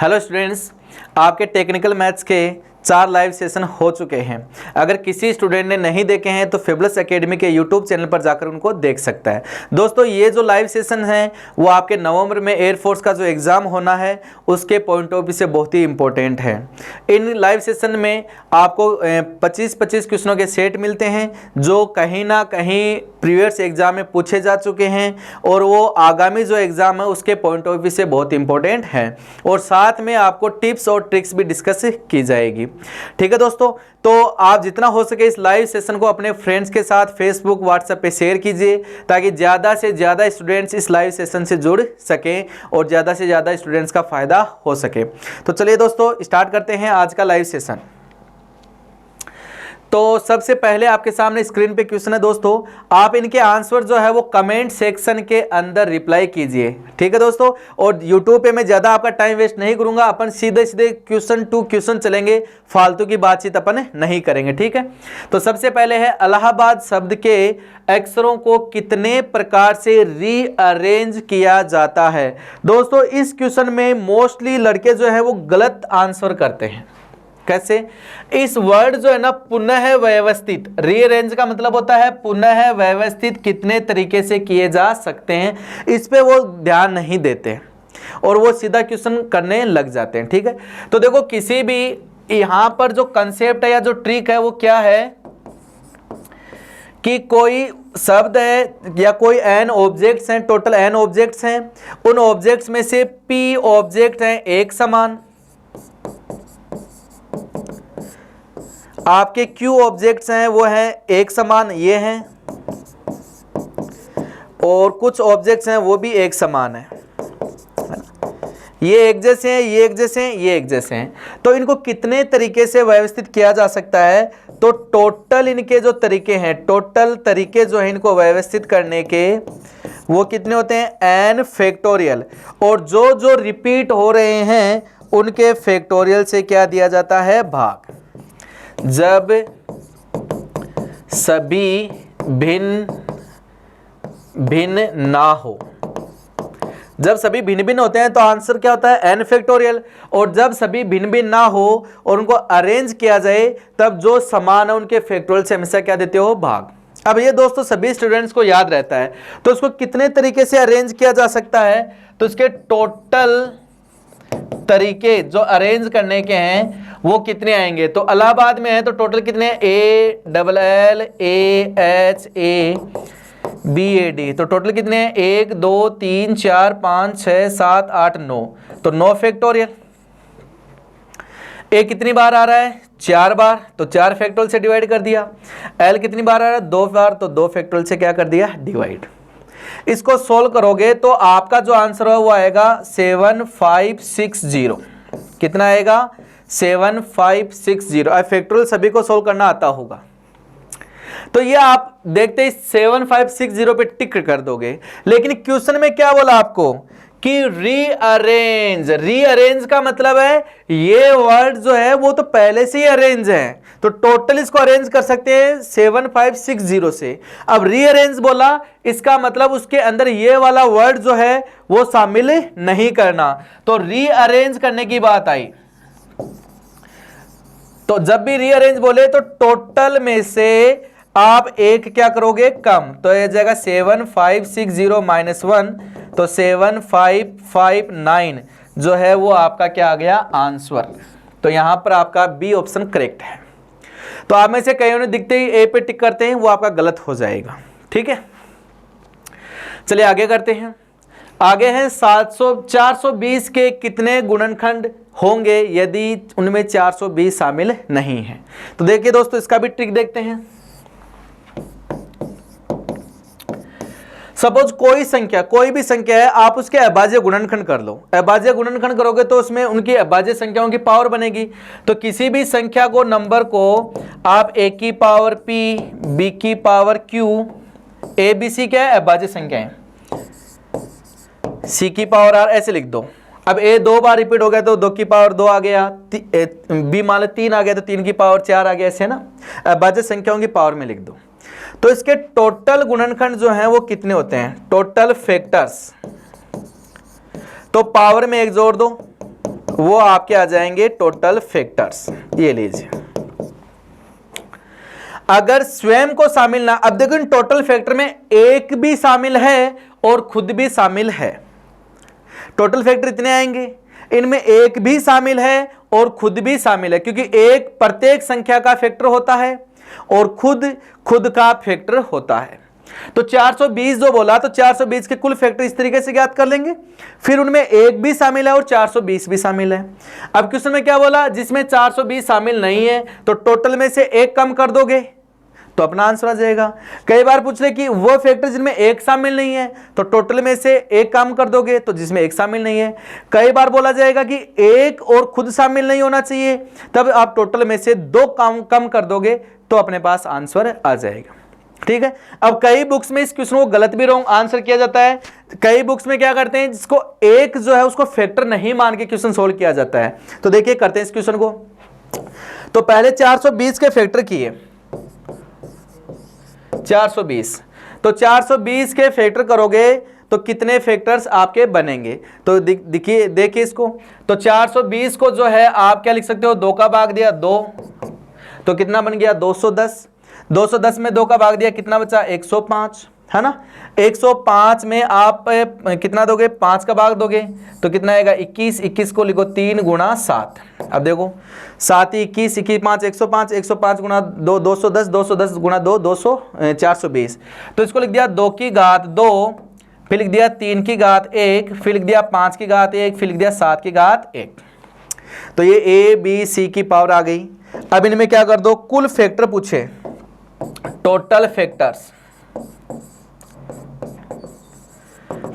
Hello students, आपके technical maths के 4 live session हो चुके हैं। अगर किसी स्टूडेंट ने नहीं देखे हैं तो फेबुलस एकेडमी के यूट्यूब चैनल पर जाकर उनको देख सकता है। दोस्तों, ये जो लाइव सेशन है वो आपके नवंबर में एयरफोर्स का जो एग्ज़ाम होना है उसके पॉइंट ऑफ व्यू से बहुत ही इंपॉर्टेंट है। इन लाइव सेशन में आपको 25-25 क्वेश्चनों के सेट मिलते हैं जो कहीं ना कहीं प्रीवियस एग्जाम में पूछे जा चुके हैं और वो आगामी जो एग्ज़ाम है उसके पॉइंट ऑफ व्यू से बहुत इंपॉर्टेंट है, और साथ में आपको टिप्स और ट्रिक्स भी डिस्कस की जाएगी। ठीक है दोस्तों, तो आप जितना हो सके इस लाइव सेशन को अपने फ्रेंड्स के साथ फेसबुक व्हाट्सएप पे शेयर कीजिए ताकि ज़्यादा से ज़्यादा स्टूडेंट्स इस लाइव सेशन से जुड़ सकें और ज़्यादा से ज़्यादा स्टूडेंट्स का फ़ायदा हो सके। तो चलिए दोस्तों, स्टार्ट करते हैं आज का लाइव सेशन। तो सबसे पहले आपके सामने स्क्रीन पे क्वेश्चन है दोस्तों, आप इनके आंसर जो है वो कमेंट सेक्शन के अंदर रिप्लाई कीजिए। ठीक है दोस्तों, और यूट्यूब पे मैं ज़्यादा आपका टाइम वेस्ट नहीं करूंगा, अपन सीधे सीधे क्वेश्चन टू क्वेश्चन चलेंगे, फालतू की बातचीत अपन नहीं करेंगे। ठीक है, तो सबसे पहले है इलाहाबाद शब्द के अक्षरों को कितने प्रकार से रीअरेंज किया जाता है। दोस्तों, इस क्वेश्चन में मोस्टली लड़के जो है वो गलत आंसर करते हैं। कैसे? इस वर्ड जो है ना, पुनः व्यवस्थित, रीअरेंज का मतलब होता है पुनः व्यवस्थित कितने तरीके से किए जा सकते हैं, इस पे वो ध्यान नहीं देते और वो सीधा क्वेश्चन करने लग जाते हैं। ठीक है, तो देखो किसी भी यहां पर जो कंसेप्ट है या जो ट्रिक है वो क्या है कि कोई शब्द है या कोई एन ऑब्जेक्ट्स हैं, टोटल एन ऑब्जेक्ट्स हैं, उन ऑब्जेक्ट्स में से पी ऑब्जेक्ट हैं एक समान, आपके क्यू ऑब्जेक्ट्स हैं वो हैं एक समान, ये हैं, और कुछ ऑब्जेक्ट्स हैं वो भी एक समान है, ये एक जैसे हैं, ये एक जैसे हैं, ये एक जैसे हैं। तो इनको कितने तरीके से व्यवस्थित किया जा सकता है? तो टोटल इनके जो तरीके हैं, टोटल तरीके जो है इनको व्यवस्थित करने के वो कितने होते हैं? n फैक्टोरियल, और जो जो रिपीट हो रहे हैं उनके फैक्टोरियल से क्या दिया जाता है? भाग। जब सभी भिन्न भिन्न ना हो, जब सभी भिन्न भिन्न होते हैं तो आंसर क्या होता है? n फैक्टोरियल, और जब सभी भिन्न भिन्न ना हो और उनको अरेंज किया जाए तब जो समान है उनके फैक्टोरियल से हमेशा क्या देते हो? भाग। अब ये दोस्तों सभी स्टूडेंट्स को याद रहता है, तो उसको कितने तरीके से अरेंज किया जा सकता है? तो इसके टोटल तरीके जो अरेंज करने के हैं वो कितने आएंगे? तो इलाहाबाद में है तो टोटल कितने? ALLAHABAD, तो टोटल कितने हैं? 1 2 3 4 5 6 7 8 9, तो 9 फैक्टोरियल। ए कितनी बार आ रहा है? 4 बार, तो 4 फैक्टोरियल से डिवाइड कर दिया। एल कितनी बार आ रहा है? 2 बार, तो 2 फैक्टोरियल से क्या कर दिया? डिवाइड। इसको सोल्व करोगे तो आपका जो आंसर है वो आएगा 7560। कितना आएगा? 7560। अब फैक्टोरियल सभी को सोल्व करना आता होगा, तो ये आप देखते ही 7560 पे टिक कर दोगे। लेकिन क्वेश्चन में क्या बोला आपको कि रीअरेंज। रीअरेंज का मतलब है ये वर्ड जो है वो तो पहले से ही अरेंज है, तो टोटल इसको अरेंज कर सकते हैं 7560 से। अब रीअरेंज बोला, इसका मतलब उसके अंदर ये वाला वर्ड जो है वो शामिल नहीं करना, तो रीअरेंज करने की बात आई। तो जब भी रीअरेंज बोले तो टोटल में से आप एक क्या करोगे? कम, तो ये जाएगा 7560 माइनस 1, तो 7559 जो है वो आपका क्या आ गया? आंसर। तो यहां पर आपका बी ऑप्शन करेक्ट है। तो आप में से कईयों ने दिखते ही ए पे टिक करते हैं, वो आपका गलत हो जाएगा। ठीक है, चलिए आगे करते हैं। आगे हैं 420 के कितने गुणनखंड होंगे यदि उनमें 420 शामिल नहीं है? तो देखिए दोस्तों, इसका भी ट्रिक देखते हैं। सपोज कोई संख्या, कोई भी संख्या है, आप उसके अभाज्य गुणनखंड कर लो। अभाज्य गुणनखंड करोगे तो उसमें उनकी अभाज्य संख्याओं की पावर बनेगी। तो किसी भी संख्या को, नंबर को आप a की पावर p, b की power q, a b c क्या है? अभाज्य संख्याएं, c की पावर r, ऐसे लिख दो। अब a 2 बार रिपीट हो गया तो 2 की पावर 2 आ गया, b मान लो 3 आ गया तो 3 की पावर 4 आ गया, ऐसे ना अभाज्य संख्याओं की पावर में लिख दो। तो इसके टोटल गुणनखंड जो हैं वो कितने होते हैं? टोटल फैक्टर्स, तो पावर में 1 जोड़ दो, वो आपके आ जाएंगे टोटल फैक्टर्स। ये लीजिए, अगर स्वयं को शामिल ना, अब देखो इन टोटल फैक्टर में एक भी शामिल है और खुद भी शामिल है। टोटल फैक्टर इतने आएंगे, इनमें एक भी शामिल है और खुद भी शामिल है, क्योंकि एक प्रत्येक संख्या का फैक्टर होता है और खुद का फैक्टर होता है। तो 420 जो बोला, तो 420 के कुल फैक्टर इस तरीके से ज्ञात कर लेंगे, फिर उनमें एक भी शामिल है और 420 भी शामिल है। अब क्वेश्चन में क्या बोला, जिसमें 420 शामिल नहीं है तो टोटल में से एक कम कर दोगे तो अपना आंसर आ जाएगा। कई बार पूछ रहे कि वो फैक्टर जिनमें एक शामिल नहीं है तो टोटल में से एक कम कर दोगे तो जिसमें एक शामिल नहीं है। कई बार बोला जाएगा कि एक और खुद शामिल नहीं होना चाहिए, तब आप टोटल में से दो कम कर दोगे तो अपने पास आंसर आ जाएगा। ठीक है। अब कई बुक्स में इस क्वेश्चन को गलत भी रॉन्ग आंसर किया जाता है। कई बुक्स में क्या करते हैं, जिसको एक जो है उसको फैक्टर नहीं मान के क्वेश्चन सोल्व किया जाता है। तो देखिए करते हैं इस क्वेश्चन को। तो पहले 420 के फैक्टर किए, 420, तो 420 के फैक्टर करोगे तो कितने फैक्टर्स आपके बनेंगे। तो देखिए इसको, तो 420 को जो है आप क्या लिख सकते हो, 2 का भाग दिया 2, तो कितना बन गया 210। 210 में 2 का भाग दिया कितना बचा 105, है ना। 105 में आप कितना दोगे, 5 का भाग दोगे तो कितना आएगा 21। 21 को लिखो 3 गुणा 7। अब देखो 7 21, 21 5 105, 105 गुणा 2 210, 210 गुणा 2 200 420। तो इसको लिख दिया 2 की घात 2, फिर लिख दिया 3 की घात 1, फिर लिख दिया 5 की घात 1, फिर लिख दिया 7 की घात 1। तो ये ए बी सी की पावर आ गई। अब इनमें क्या कर दो, कुल फैक्टर पूछे, टोटल फैक्टर्स,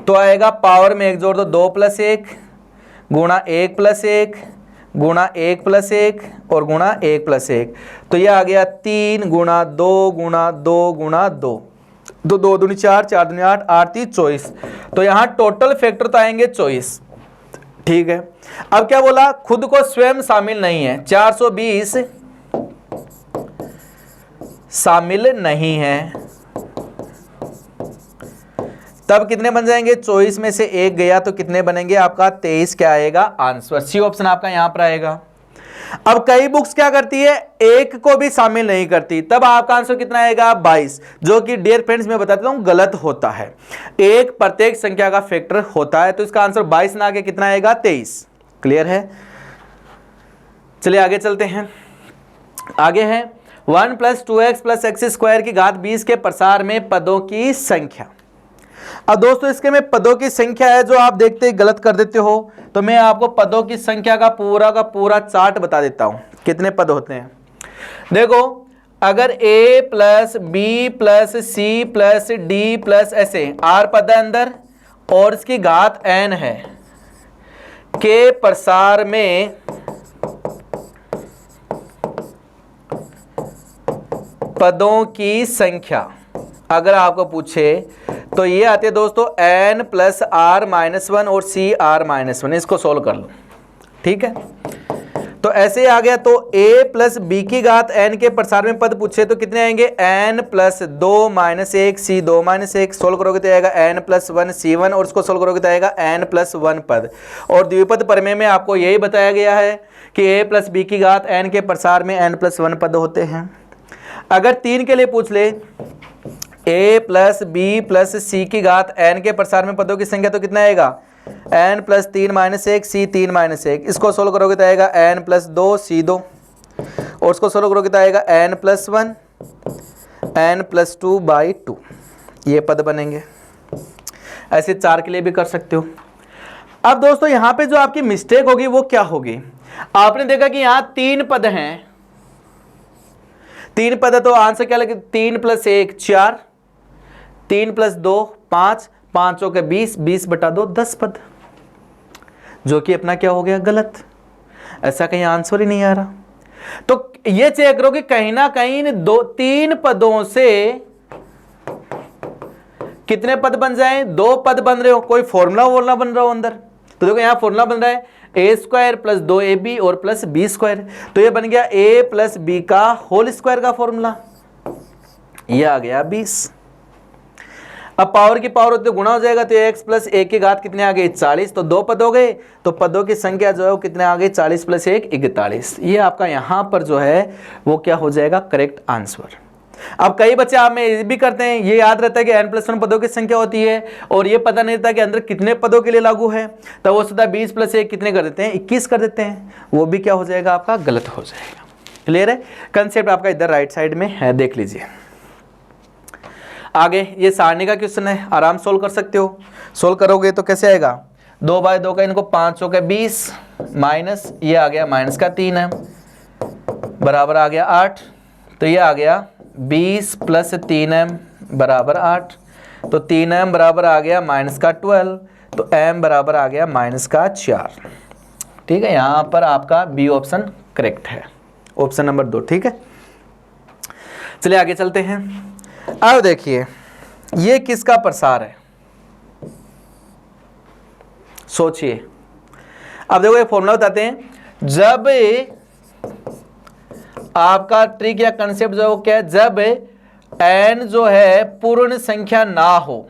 तो आएगा पावर में 1 जोड़ दो 2 + 1 गुणा 1 + 1 गुणा 1 + 1 और गुणा 1 + 1। तो ये आ गया 3 गुणा 2 गुणा 2 गुणा 2, 2 2 दूनी 4, 4 दूनी 8, 8 3 24। तो यहाँ टोटल फैक्टर तो आएंगे 24। ठीक है। अब क्या बोला, खुद को स्वयं शामिल नहीं है, 420 शामिल नहीं है, तब कितने बन जाएंगे, 24 में से एक गया तो कितने बनेंगे आपका 23। क्या आएगा आंसर, सी ऑप्शन आपका यहां पर आएगा। अब कई बुक्स क्या करती है, एक को भी शामिल नहीं करती, तब आपका आंसर कितना आएगा 22, जो कि डियर फ्रेंड्स मैं बताता हूं गलत होता है। एक प्रत्येक संख्या का फैक्टर होता है, तो इसका आंसर 22 ना आके कितना आएगा 23। क्लियर है। चलिए आगे चलते हैं। आगे है 1 + 2x + x² की घात 20 के प्रसार में पदों की संख्या। अब दोस्तों इसके में पदों की संख्या है जो आप देखते गलत कर देते हो, तो मैं आपको पदों की संख्या का पूरा चार्ट बता देता हूं कितने पद होते हैं। देखो अगर a + b + c + d + ऐसे r पद है अंदर और इसकी घात n है, के प्रसार में पदों की संख्या अगर आपको पूछे तो ये आते हैं दोस्तों n + r-1 और cr-1। इसको सोल्व कर लो। ठीक है। तो ऐसे ही आ गया। तो a + b की घात n के प्रसार में पद पूछे तो कितने आएंगे, n + 2 - 1 c2 - 1। सोल्व करोगे तो आएगा n + 1 c1 और इसको सोल्व करोगे तो आएगा n + 1 पद। और द्विपद प्रमेय में आपको यही बताया गया है कि a + b की घात n के प्रसार में n + 1 पद होते हैं। अगर 3 के लिए पूछ ले, a + b + c की घात n के प्रसार में पदों की संख्या तो कितना आएगा, n + 3 - 1 c3 - 1। इसको सोल्व करोगे तो आएगा n + 2 c2 और इसको सोल्व करोगे तो आएगा n + 1 n + 2/2। ये पद बनेंगे। ऐसे 4 के लिए भी कर सकते हो। अब दोस्तों यहाँ पे जो आपकी मिस्टेक होगी वो क्या होगी, आपने देखा कि यहाँ 3 पद हैं, 3 पद है तो आंसर क्या लगे, 3 + 1 4, 3 + 2 5, 5 के 20, 20/2 10 पद, जो कि अपना क्या हो गया गलत। ऐसा कहीं आंसर ही नहीं आ रहा। तो ये चेक करो कि कहीं ना कहीं 3 पदों से कितने पद बन जाए, 2 पद बन रहे हो, कोई फॉर्मूला बन रहा हो अंदर। तो देखो यहां फॉर्मूला बन रहा है a² + 2ab और +b²। तो ये बन गया a + b का होल स्क्वायर का फॉर्मूला, ये आ गया 20। अब पावर की पावर होती तो गुणा हो जाएगा, तो x प्लस 1 की घात कितने आ गई 40, तो 2 पद हो गए, तो पदों की संख्या जो है वो कितने आ गई 40 प्लस 1 41। ये आपका यहाँ पर जो है वो क्या हो जाएगा करेक्ट आंसर। अब कई बच्चे आप में ये भी करते हैं, ये याद रहता है कि n+1 पदों की संख्या होती है और ये पता नहीं रहता कि अंदर कितने पदों के लिए लागू है, तो वो सीधा 20 प्लस 1 कितने कर देते हैं 21 कर देते हैं, वो भी क्या हो जाएगा आपका गलत हो जाएगा। क्लियर है, कंसेप्ट आपका इधर राइट साइड में है, देख लीजिए। आगे ये सारणी का क्वेश्चन है, आराम सोल्व कर सकते हो। सोल्व करोगे तो कैसे आएगा, 2 बाय 2 का इनको 5 का 20 माइनस ये आ गया माइनस का 3 है बराबर आ गया 8, तो ये आ गया 20 प्लस 3m बराबर 8, तो 3m बराबर आ गया माइनस का 12, तो m बराबर आ गया माइनस का 4। ठीक है, यहाँ पर आपका बी ऑप्शन करेक्ट है, ऑप्शन नंबर 2। ठीक है, चलिए आगे चलते हैं। अब देखिए ये किसका प्रसार है, सोचिए। अब देखो ये फॉर्मूला बताते हैं, जब आपका ट्रिक या कंसेप्ट जो है वो क्या है, जब n जो है पूर्ण संख्या ना हो,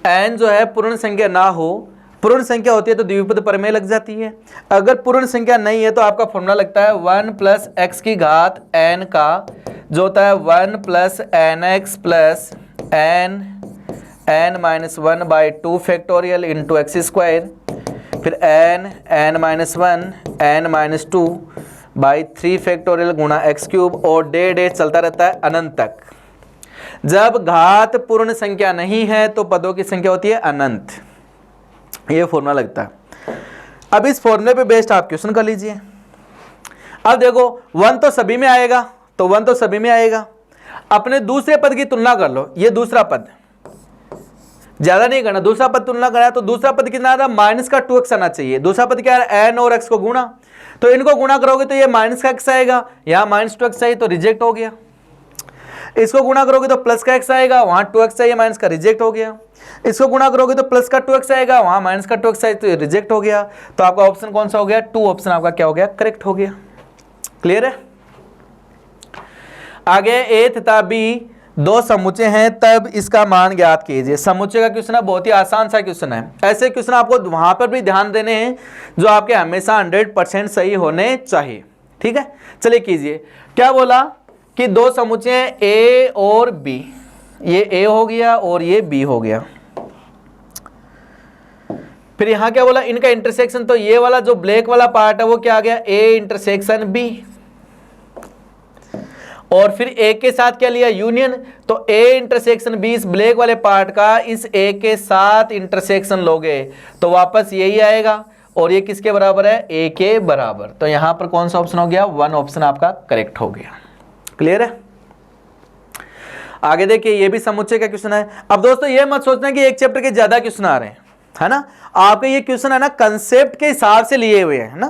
n जो है पूर्ण संख्या ना हो, पूर्ण संख्या होती है तो द्विपद प्रमेय लग जाती है। अगर पूर्ण संख्या नहीं है तो आपका फॉर्मूला लगता है 1 प्लस एक्स की घात n का जो होता है 1 plus n x plus n minus 1 by 2 factorial into x square, फिर n minus 1 n minus 2 by 3 factorial गुणा एक्स क्यूब, और डे चलता रहता है अनंत तक। जब घात पूर्ण संख्या नहीं है तो पदों की संख्या होती है अनंत, ये फॉर्मूला लगता है। अब इस फॉर्मूले पे बेस्ड आप क्वेश्चन कर लीजिए। अब देखो 1 तो सभी में आएगा, तो 1 तो सभी में आएगा। अपने दूसरे पद की तुलना कर लो, ये दूसरा पद ज्यादा नहीं करना, दूसरा पद तुलना करा तो दूसरा पद कितना आ रहा है माइनस का 2x आना चाहिए। दूसरा पद क्या है n और x को गुणा, तो इनको गुणा करोगे तो ये माइनस का x आएगा, यहाँ माइनस 2x आई तो रिजेक्ट हो गया। इसको गुणा करोगे तो प्लस का x आएगा, वहां 2x चाहिए माइनस का रिजेक्ट हो गया। इसको गुणा करोगे तो प्लस का 2x आएगा, वहां माइनस का 2x आए तो रिजेक्ट हो गया। तो आपका ऑप्शन कौन सा हो गया, 2 ऑप्शन आपका क्या हो गया करेक्ट हो गया। क्लियर है। आगे ए तथा बी दो समुच्चय हैं तब इसका मान ज्ञात कीजिए। समुच्चय का क्वेश्चन है, बहुत ही आसान सा क्वेश्चन है। ऐसे क्वेश्चन आपको वहां पर भी ध्यान देने हैं जो आपके हमेशा 100% सही होने चाहिए। ठीक है, चलिए कीजिए। क्या बोला कि दो समुच्चय ए और बी, ये ए हो गया और ये बी हो गया। फिर यहां क्या बोला, इनका इंटरसेक्शन, तो ये वाला जो ब्लैक वाला पार्ट है वो क्या आ गया ए इंटरसेक्शन बी, और फिर ए के साथ क्या लिया यूनियन, तो ए इंटरसेक्शन बी इस ब्लैक वाले पार्ट का इस ए के साथ इंटरसेक्शन लोगे तो वापस यही आएगा, और ये किसके बराबर है ए के बराबर। तो यहां पर कौन सा ऑप्शन हो गया, 1 ऑप्शन आपका करेक्ट हो गया। क्लियर है। आगे देखिए ये भी समुच्चय का क्वेश्चन है। अब दोस्तों ये मत सोचना कि एक चैप्टर के ज्यादा क्वेश्चन आ रहे हैं, है ना। आपके ये क्वेश्चन है ना कंसेप्ट के हिसाब से लिए हुए हैं, है ना।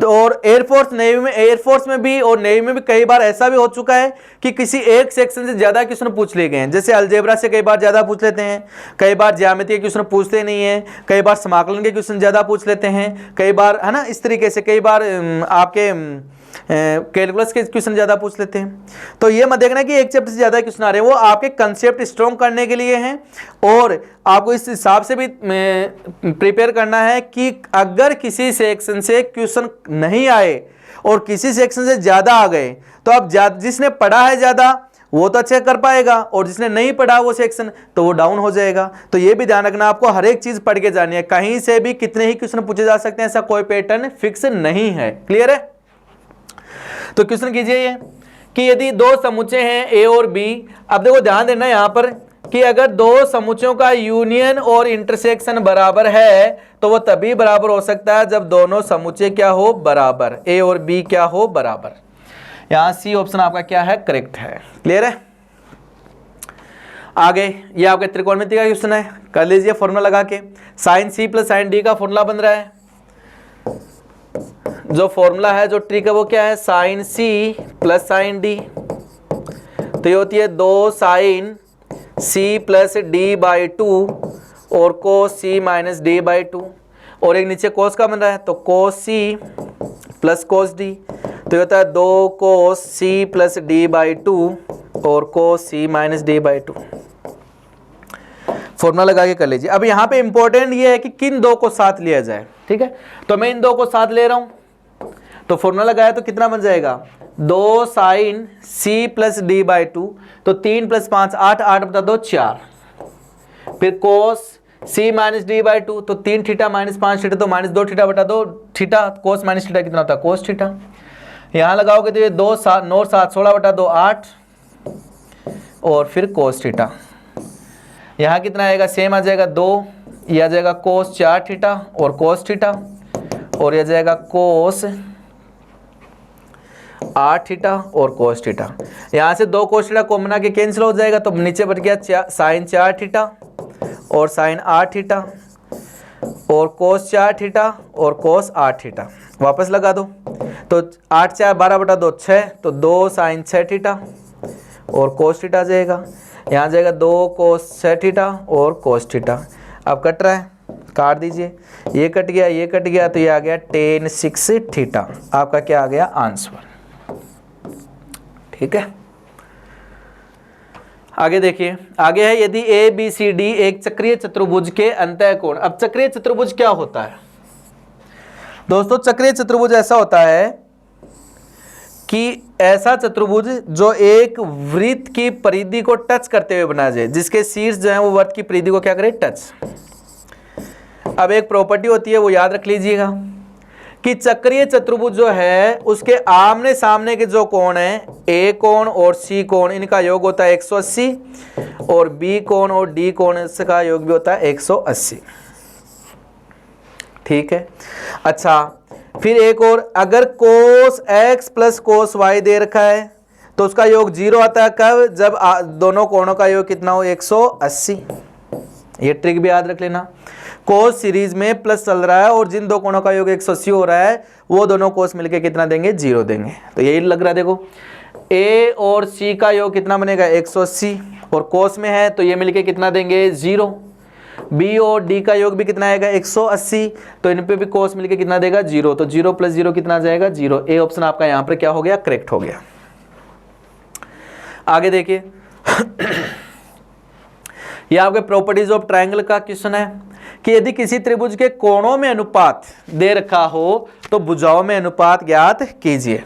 तो और एयरफोर्स नेवी में, एयरफोर्स में भी और नेवी में भी कई बार ऐसा भी हो चुका है कि किसी एक सेक्शन से ज्यादा क्वेश्चन पूछ लिए गए हैं। जैसे अलजेब्रा से कई बार ज्यादा पूछ लेते हैं, कई बार ज्यामिति के क्वेश्चन पूछते नहीं है, कई बार समाकलन के क्वेश्चन ज्यादा पूछ लेते हैं, कई बार, है ना, इस तरीके से कई बार आपके कैलकुलस के क्वेश्चन ज्यादा पूछ लेते हैं। तो ये मत देखना कि एक चैप्टर से ज्यादा क्वेश्चन आ रहे हैं, वो आपके कंसेप्ट स्ट्रॉन्ग करने के लिए हैं, और आपको इस हिसाब से भी प्रिपेयर करना है कि अगर किसी सेक्शन से क्वेश्चन नहीं आए और किसी सेक्शन से ज्यादा आ गए तो अब जिसने पढ़ा है ज्यादा वो तो अच्छे कर पाएगा, और जिसने नहीं पढ़ा वो सेक्शन तो वो डाउन हो जाएगा। तो ये भी ध्यान रखना, आपको हर एक चीज पढ़ के जानी है, कहीं से भी कितने ही क्वेश्चन पूछे जा सकते हैं, ऐसा कोई पैटर्न फिक्स नहीं है। क्लियर है। तो क्वेश्चन कीजिए ये कि यदि दो समुच्चय हैं ए और बी, अब देखो ध्यान देना यहां पर कि अगर दो समुच्चयों का यूनियन और इंटरसेक्शन बराबर है तो वो तभी बराबर हो सकता है जब दोनों समुच्चय क्या हो बराबर, ए और बी क्या हो बराबर। यहां सी ऑप्शन आपका क्या है करेक्ट है। क्लियर है। आगे ये आपके त्रिकोणमिति का क्वेश्चन है, कर लीजिए फॉर्मूला लगा के। Sine C plus sine D का फॉर्मूला बन रहा है, जो फॉर्मूला है जो ट्रिक है वो क्या है, sine C plus sine D, तो ये होती है 2 sine C plus D by 2 और cos C minus D by 2, और एक नीचे कोस का बन रहा है तो कोस सी प्लस कोस डी, तो ये होता है 2 कोस सी प्लस डी बाई 2 और cos C minus D by 2। Formula लगा के कर लीजिए। अब यहाँ पे इंपॉर्टेंट ये है कि किन दो को साथ लिया जाए, ठीक है। तो मैं इन दो को साथ ले रहा हूं, तो फॉर्मूला लगाया तो कितना बन जाएगा 2 sine C plus D by 2, तो 3 प्लस 5 8, 8 बटा 2 4, फिर कोस सी माइनस डी बाई 2, तो 3 थीटा माइनस 5 थीटा, तो माइनस 2 थीटा बटा 2 थीटा, कोस माइनस थीटा कितना होता है कोस थीटा। यहाँ लगाओगे तो ये 2 7 9 7 16 बटा 2 8 और फिर कोस थीटा। यहाँ कितना आएगा सेम आ जाएगा 2, यह आ जाएगा कोस 4 थीटा और कोस थीटा, और यह जाएगा कोस 8 थीटा और कोस थीटा। यहाँ से 2 कोस थीटा कॉमन आके कैंसिल हो जाएगा, तो नीचे बच गया साइन 4 थीटा और साइन 8 थीटा और कोस 4 थीटा और कोस 8 थीटा। वापस लगा दो, तो 8 4 12 बटा 2 6, तो 2 साइन 6 थीटा और कोस थीटा जाएगा। यहाँ जाएगा 2 कोस 6 थीटा और कोस थीटा। अब कट रहा है, काट दीजिए, ये कट गया ये कट गया, तो ये आ गया tan 6 थीटा। आपका क्या आ गया आंसर, ठीक है। आगे देखिए, आगे है यदि ए बी सी डी एक चक्रीय चतुर्भुज के अंतःकोण। अब चक्रीय चतुर्भुज क्या होता है दोस्तों? चक्रीय चतुर्भुज ऐसा होता है कि ऐसा चतुर्भुज जो एक वृत्त की परिधि को टच करते हुए बना जाए, जिसके शीर्ष जो है वो वृत्त की परिधि को क्या करे टच। अब एक प्रॉपर्टी होती है वो याद रख लीजिएगा कि चक्रीय चतुर्भुज जो है उसके आमने सामने के जो कोण है ए कोण और सी कोण, इनका योग होता है 180 और बी कोण और डी कोण का योग भी होता है 180, ठीक है। अच्छा, फिर एक और, अगर कोस x प्लस कोस y दे रखा है तो उसका योग 0 आता है कब? जब दोनों कोणों का योग कितना हो 180। ये ट्रिक भी याद रख लेना। कोस सीरीज में प्लस चल रहा है और जिन दो कोणों का योग 180 हो रहा है वो दोनों कोस मिलके कितना देंगे 0 देंगे। तो यही लग रहा है, देखो a और c का योग कितना बनेगा 180 और कोस में है तो ये मिलके कितना देंगे 0। b और d का योग भी कितना आएगा 180, तो इन पे भी कोस मिलके कितना देगा 0, तो 0 प्लस 0 कितना आ जाएगा 0। ए ऑप्शन आपका यहाँ पर क्या हो गया करेक्ट हो गया। आगे देखिए यह आपके प्रॉपर्टीज ऑफ ट्रायंगल का क्वेश्चन है कि यदि किसी त्रिभुज के कोणों में अनुपात दे रखा हो तो भुजाओं में अनुपात ज्ञात कीजिए।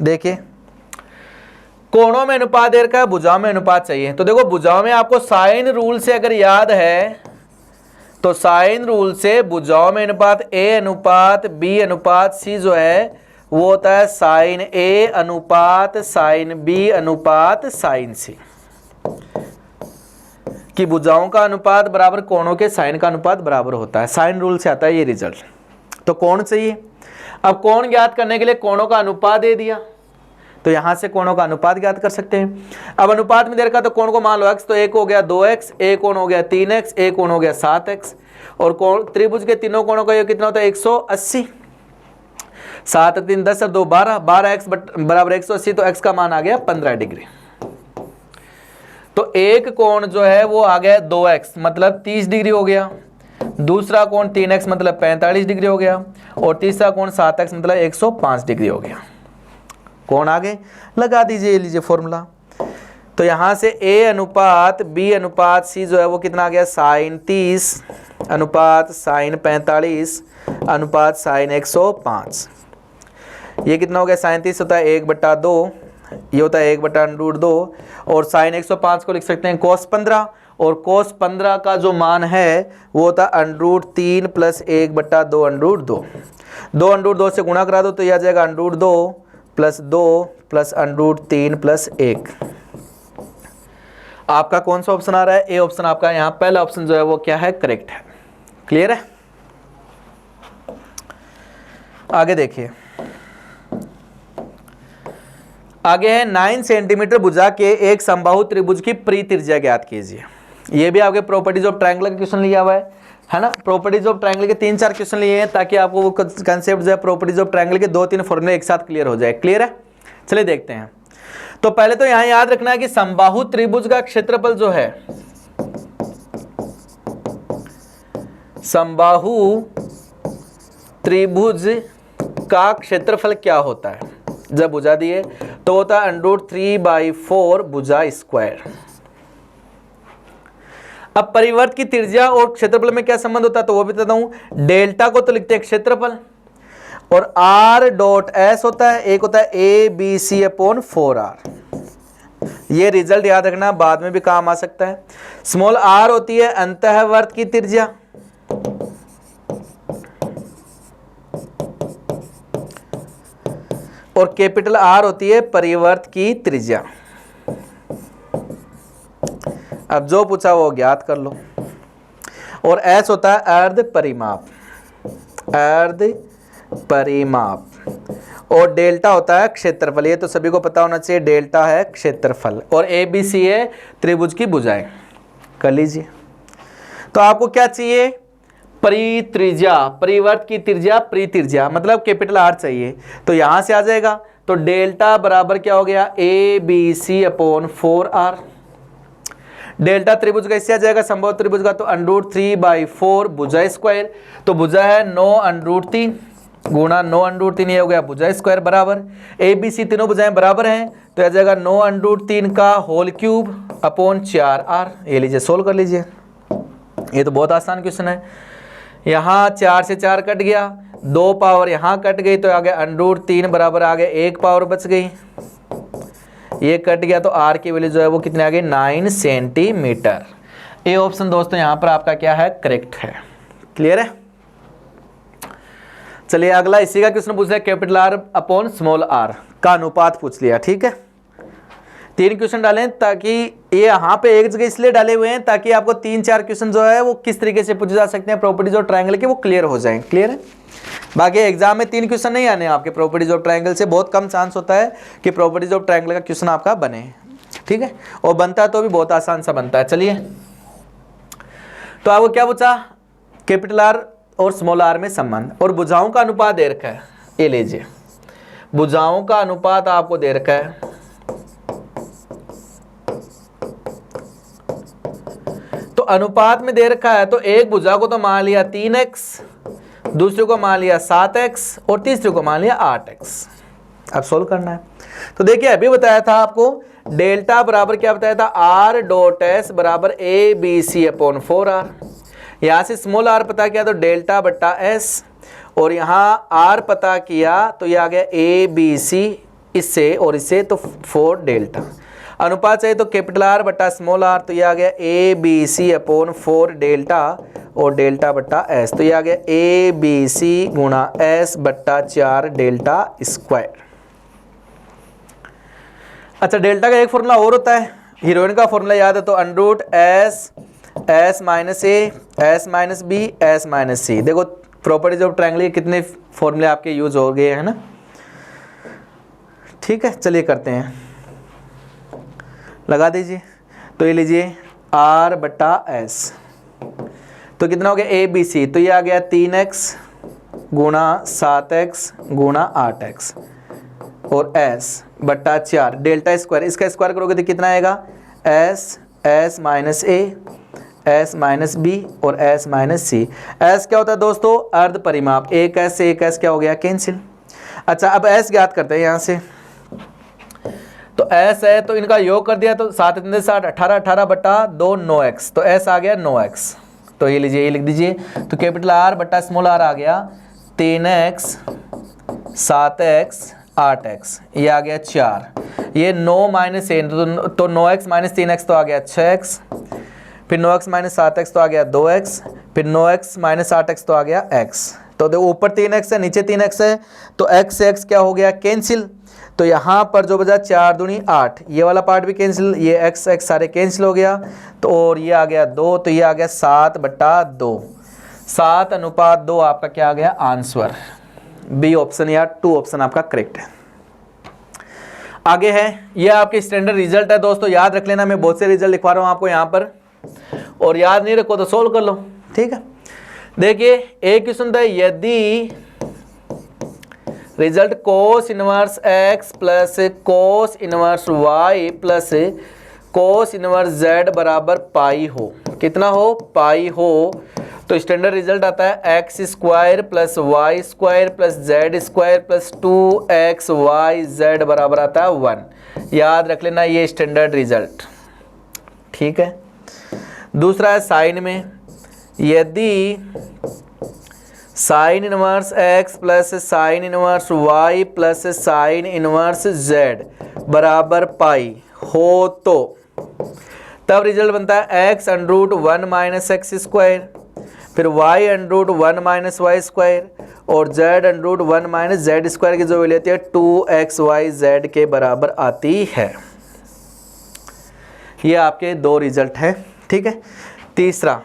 देखिए कोणों में अनुपात दे रखा है, भुजाओं में अनुपात चाहिए। तो देखो भुजाओं में आपको साइन रूल से अगर याद है तो साइन रूल से भुजाओं में अनुपात a अनुपात b अनुपात c जो है वो होता है साइन a अनुपात साइन b अनुपात साइन c, कि भुजाओं का अनुपात बराबर कोणों के साइन का अनुपात बराबर होता है। साइन रूल से आता है ये रिजल्ट। तो कोण चाहिए, अब कोण ज्ञात करने के लिए कोणों का अनुपात दे दिया तो यहां से कोणों का अनुपात ज्ञात कर सकते हैं। अब अनुपात में दे रखा तो कोण को मान लो x, तो एक हो गया 2x, एक कोण हो गया 3x, एक कोण हो गया 7x, और कोण त्रिभुज के तीनों कोणों का योग कितना होता है 180। 7 3 10 2 12, 12x बराबर 180, तो x का मान आ गया 15 डिग्री। तो एक कोण जो है वो आ गया 2x मतलब 30 डिग्री हो गया, दूसरा कोण 3x मतलब 45 डिग्री हो गया, और तीसरा कोण 7x मतलब 105 डिग्री हो गया। कोण आगे लगा दीजिए, लीजिए फॉर्मूला। तो यहां से a अनुपात b अनुपात c जो है वो कितना आ गया साइन 30 अनुपात साइन 45 अनुपात साइन 105। ये कितना हो गया साइन 30 होता है 1/2, ये होता है 1/√2, और साइन 105 को लिख सकते हैं cos 15, और cos 15 का जो मान है वो होता है √3 प्लस 1/2 2 से गुणा करा दो तो यह आ जाएगा √2 प्लस 2 प्लस √3 प्लस 1। आपका कौन सा ऑप्शन आ रहा है? ए ऑप्शन आपका यहाँ पहला ऑप्शन जो है वो क्या है करेक्ट है। क्लियर है? आगे देखिए, आगे है 9 सेंटीमीटर भुजा के एक समबाहु त्रिभुज की परित्रिज्या ज्ञात कीजिए। ये भी आपके प्रॉपर्टीज ऑफ ट्रायंगल का क्वेश्चन लिया हुआ है ना। प्रॉपर्टीज ऑफ ट्रायंगल के 3-4 क्वेश्चन लिए हैं ताकि आपको वो कंसेप्ट जो है प्रॉपर्टीज ऑफ ट्रायंगल के 2-3 फॉर्मूले एक साथ क्लियर हो जाए। क्लियर है? चलिए देखते हैं। तो पहले तो यहां याद रखना है कि समबाहु त्रिभुज का क्षेत्रफल जो है, समबाहु त्रिभुज का क्षेत्रफल क्या होता है जब भुजा दिए तो होता है √3/4 भुजा स्क्वायर। अब परिवर्त की त्रिज्या और क्षेत्रफल में क्या संबंध होता है तो वो भी बताता हूं। डेल्टा को तो लिखते हैं क्षेत्रफल और r.s होता है, एक होता है ABC/4r। ये रिजल्ट याद रखना, बाद में भी काम आ सकता है। स्मॉल r होती है अंतःवर्त की त्रिज्या और कैपिटल R होती है परिवर्त की त्रिज्या। अब जो पूछा वो ज्ञात कर लो। और S होता है अर्ध परिमाप, अर्ध परिमाप। और डेल्टा होता है क्षेत्रफल, ये तो सभी को पता होना चाहिए, डेल्टा है क्षेत्रफल। और ABC है त्रिभुज की भुजाएं। कर लीजिए। तो आपको क्या चाहिए, परित्रिज्या, परिवर्त की त्रिज्या, परित्रिज्या मतलब कैपिटल R चाहिए। तो यहां से आ जाएगा, तो डेल्टा बराबर क्या हो गया ABC/4r। डेल्टा त्रिभुज का इससे आ जाएगा, संभव त्रिभुज का, तो √3/4 भुजा स्क्वायर। तो भुजा है 9√3 गुणा 9√3, ये हो गया भुजा स्क्वायर बराबर ABC, तीनों भुजाएं बराबर हैं तो आ जाएगा 9√3 का होल क्यूब अपॉन 4r। ये लीजिए सोल्व कर लीजिए, ये तो बहुत आसान क्वेश्चन है। यहाँ 4 से 4 कट गया, 2 पावर यहाँ कट गई तो आ गया √3 बराबर आ गया 1 पावर बच गई, ये कट गया तो r की वैल्यू जो है वो कितने आ गई 9 सेंटीमीटर। ये ऑप्शन दोस्तों यहाँ पर आपका क्या है, करेक्ट है। क्लियर है। चलिए अगला इसी का क्वेश्चन पूछ लिया, capital R upon small r का अनुपात पूछ लिया। ठीक है, 3 क्वेश्चन डालें ताकि ये यहाँ पे एक जगह इसलिए डाले हुए हैं ताकि आपको 3-4 क्वेश्चन जो है वो किस तरीके से पूछे जा सकते हैं प्रॉपर्टीज ऑफ ट्रायंगल के, वो क्लियर हो जाएं। क्लियर है। बाकी एग्जाम में 3 क्वेश्चन नहीं आने आपके प्रॉपर्टीज ऑफ ट्रायंगल से, बहुत कम चांस होता है कि प्रॉपर्टीज ऑफ ट्रायंगल का क्वेश्चन आपका बने। ठीक है, और बनता है तो भी बहुत आसान सा बनता है। चलिए, तो आपको क्या पूछा, कैपिटल R और स्मॉल r में संबंध और भुजाओं का अनुपात दे रखा है। ये लीजिए, भुजाओं का अनुपात आपको दे रखा है। तो अनुपात में दे रखा है तो एक भुजा को तो मान लिया 3x, दूसरे को मान लिया 7x और तीसरे को मान लिया 8x। अब सोल्व करना है। तो देखिए अभी बताया था आपको डेल्टा बराबर क्या बताया था, r.s बराबर ABC/4r। यहाँ से स्मॉल r पता किया तो डेल्टा बट्टा s, और यहाँ r पता किया तो ये आ गया ABC, इससे और इससे तो 4 डेल्टा। अनुपात चाहिए तो कैपिटल R बट्टा स्मॉल r, तो ये आ गया ABC/4 डेल्टा और डेल्टा बट्टा s, तो ये आ गया ABC गुणा s बट्टा 4 डेल्टा स्क्वायर। अच्छा, डेल्टा का एक फॉर्मूला और होता है, हीरोइन का फॉर्मूला याद है तो √s minus a s minus b s minus c। देखो प्रॉपर्टीज ऑफ ट्रायंगल के कितने फॉर्मूले आपके यूज हो गए हैं ना। ठीक है, चलिए करते हैं, लगा दीजिए। तो ये लीजिए r बट्टा s, तो कितना हो गया ABC, तो ये आ गया 3x गुणा 7x गुणा 8x और s बट्टा 4 डेल्टा स्क्वायर, इसका स्क्वायर करोगे तो कितना आएगा s minus a s minus b और s माइनस c। s क्या होता है दोस्तों, अर्ध परिमाप, एक s से एक s क्या हो गया, कैंसिल। अच्छा, अब s ज्ञात करते हैं यहाँ से, तो s है तो इनका योग कर दिया तो 7 × 7 18, 18 बट्टा 2 9x, तो s आ गया 9x। तो ये लीजिए, ये लिख दीजिए, तो कैपिटल R बट्टा स्मॉल r आ गया 3x 7x 8x, ये आ गया 4, ये 9 माइनस a तो 9x माइनस 3x तो आ गया 6x, फिर 9x माइनस 7x तो आ गया 2x, फिर 9x माइनस 8x तो आ गया x। तो देखो ऊपर 3x है नीचे 3x है तो x से x क्या हो गया, कैंसिल। तो यहाँ पर जो बचा 4 दूनी 8, ये वाला पार्ट भी कैंसिल, ये x x सारे कैंसिल हो गया, तो और ये आ गया 2, तो ये आ गया 7 बट्टा 2, 7:2 आपका क्या आ गया आंसर। बी ऑप्शन या 2 ऑप्शन आपका करेक्ट है। आगे है, ये आपके स्टैंडर्ड रिजल्ट है दोस्तों, याद रख लेना, मैं बहुत से रिजल्ट लिखवा रहा हूँ आपको यहाँ पर, और याद नहीं रखो तो सोल्व कर लो। ठीक है, देखिए एक क्वेश्चन था, यदि result cos inverse x plus cos inverse y plus cos inverse z बराबर पाई हो, कितना हो, पाई हो, तो स्टैंडर्ड रिजल्ट आता है x square plus y square plus z square plus 2xyz बराबर आता है 1। याद रख लेना ये स्टैंडर्ड रिजल्ट, ठीक है। दूसरा है साइन में, यदि sine inverse x plus sine inverse y plus sine inverse z बराबर पाई हो तो तब रिजल्ट बनता है x under root 1 minus x square, फिर y under root 1 minus y square और z under root 1 minus z square की जो वैल्यू आती है 2xyz के बराबर आती है। ये आपके दो रिजल्ट हैं, ठीक है। तीसरा,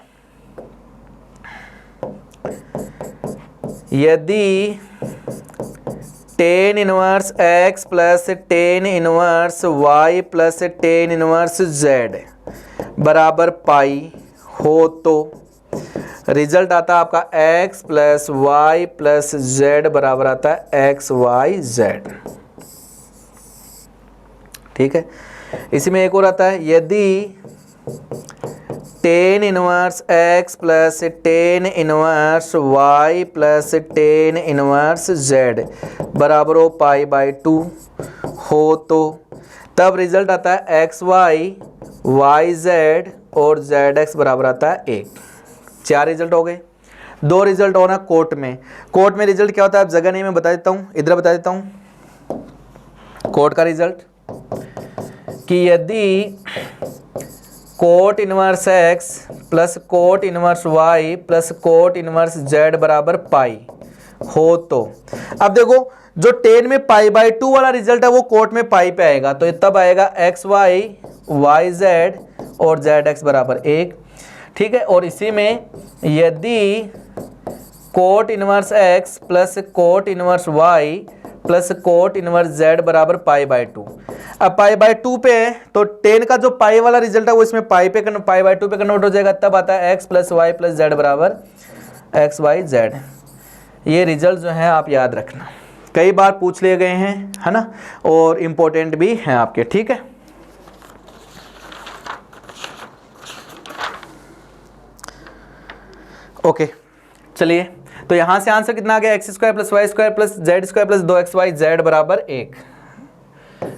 यदि tan inverse x plus tan inverse y plus tan inverse z बराबर पाई हो तो रिजल्ट आता है आपका x plus y plus z बराबर आता है xyz, ठीक है। इसी में एक और आता है, यदि tan inverse x plus tan inverse y plus tan inverse z बराबर हो पाई बाई 2 हो तो तब रिजल्ट आता है xy yz और zx बराबर आता है 1। 4 रिजल्ट हो गए। 2 रिजल्ट होना कोर्ट में। कोर्ट में रिजल्ट क्या होता है, आप जगह नहीं मैं बता देता हूँ, इधर बता देता हूँ। कोर्ट का रिजल्ट कि यदि cot inverse x plus cot inverse y plus cot inverse z बराबर पाई हो तो, अब देखो जो टेन में पाई बाई 2 वाला रिजल्ट है वो कोट में पाई पे आएगा, तो तब आएगा xy yz और zx बराबर 1, ठीक है। और इसी में यदि cot inverse x plus cot inverse y plus cot inverse z बराबर पाई बाई 2, अब पाई बाई 2 पे है तो 10 का जो पाई वाला रिजल्ट है वो इसमें पाई बाई 2 पे कन्वर्ट हो जाएगा, तब आता है x plus y plus z बराबर xyz। ये रिजल्ट जो है आप याद रखना, कई बार पूछ लिए गए हैं, है ना, और इम्पोर्टेंट भी हैं आपके, ठीक है। ओके चलिए, तो यहां से आंसर कितना आ गया, x square plus y square plus z square plus 2xyz बराबर 1।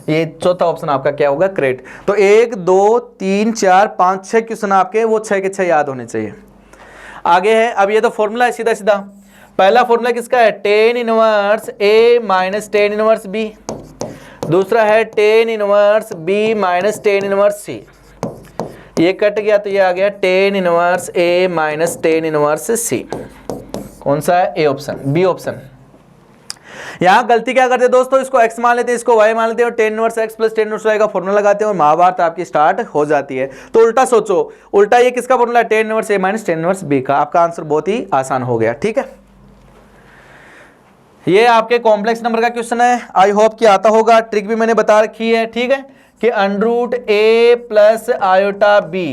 ये चौथा ऑप्शन आपका क्या होगा, करेक्ट। तो 1 2 3 4 5 6 क्वेश्चन आपके वो 6 के 6 याद होने चाहिए। आगे है, अब ये तो फॉर्मूला है सीधा सीधा। पहला फॉर्मूला किसका है, tan inverse a minus tan inverse b। दूसरा है tan inverse b minus tan inverse c। ये कट गया तो ये आ गया tan inverse a minus tan inverse c। कौन सा है, ए ऑप्शन, बी ऑप्शन। यहाँ गलती क्या करते हैं दोस्तों, इसको x मान लेते हैं, इसको y मान लेते हैं और tan inverse x plus tan inverse y का फॉर्मूला लगाते हैं और महाभारत आपकी स्टार्ट हो जाती है। तो उल्टा सोचो, उल्टा ये किसका फॉर्मूला है, tan inverse a minus tan inverse b का। आपका आंसर बहुत ही आसान हो गया, ठीक है। ये आपके कॉम्प्लेक्स नंबर का क्वेश्चन है, आई होप कि आता होगा। ट्रिक भी मैंने बता रखी है, ठीक है, कि under root a plus iota b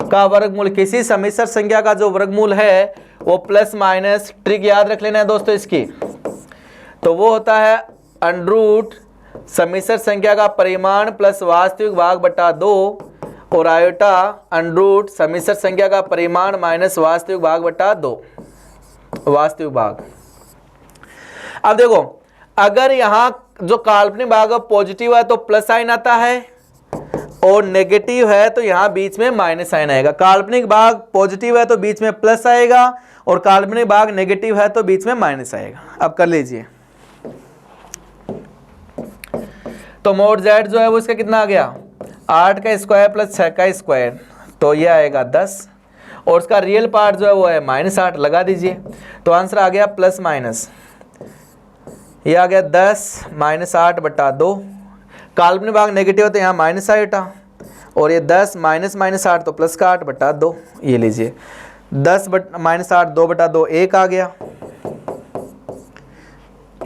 का वर्गमूल, किसी सम्मिश्र संख्या का जो वर्गमूल है वो प्लस माइनस, ट्रिक याद रख लेना है दोस्तों इसकी, तो वो होता है अंडर रूट सम्मिश्र संख्या का परिमाण प्लस वास्तविक भाग बटा 2 और आयोटा अंडर रूट सम्मिश्र संख्या का परिमाण माइनस वास्तविक भाग बटा 2 वास्तविक भाग। अब देखो, अगर यहाँ जो काल्पनिक भाग पॉजिटिव है तो प्लस साइन आता है और नेगेटिव है तो यहाँ बीच में माइनस साइन आएगा। काल्पनिक भाग पॉजिटिव है तो बीच में प्लस आएगा और काल्पनिक भाग नेगेटिव है तो बीच में माइनस आएगा। अब कर लीजिए, तो मोड जेड जो है वो इसका कितना आ गया, 8 का स्क्वायर प्लस 6 का स्क्वायर, तो ये आएगा 10 और उसका रियल पार्ट जो है वो है -8, लगा दीजिए। तो आंसर आ गया प्लस माइनस, ये आ गया 10 -8 बटा 2। काल्पनिक भाग नेगेटिव है तो यहाँ माइनस आयोटा और ये 10 माइनस 8 तो प्लस का 8 बटा 2। ये लीजिए 10 -8 2 बटा 2 1 आ गया,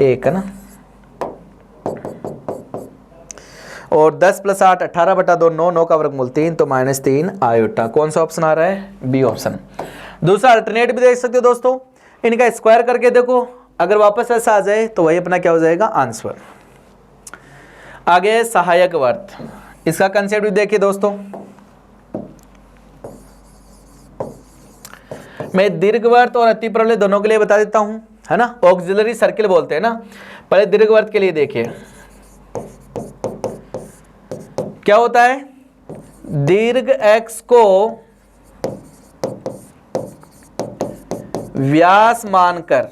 1 है ना, और 10 प्लस 8 18 बटा 2 9, 9 का वर्गमूल 3 तो -3 आयोटा। कौन सा ऑप्शन आ रहा है, बी ऑप्शन। दूसरा अल्टरनेट भी देख सकते हो दोस्तों, इनका स्क्वायर करके देखो, अगर वापस ऐसा आ जाए तो वही अपना क्या हो जाएगा, आंसर। आगे सहायक वर्त, इसका कंसेप्ट भी देखिए दोस्तों। मैं दीर्घवृत्त और अतिप्रवलय दोनों के लिए बता देता हूं, है ना, ऑक्सिलरी सर्किल बोलते हैं ना। पहले दीर्घवृत्त के लिए देखिए क्या होता है, दीर्घ x को व्यास मानकर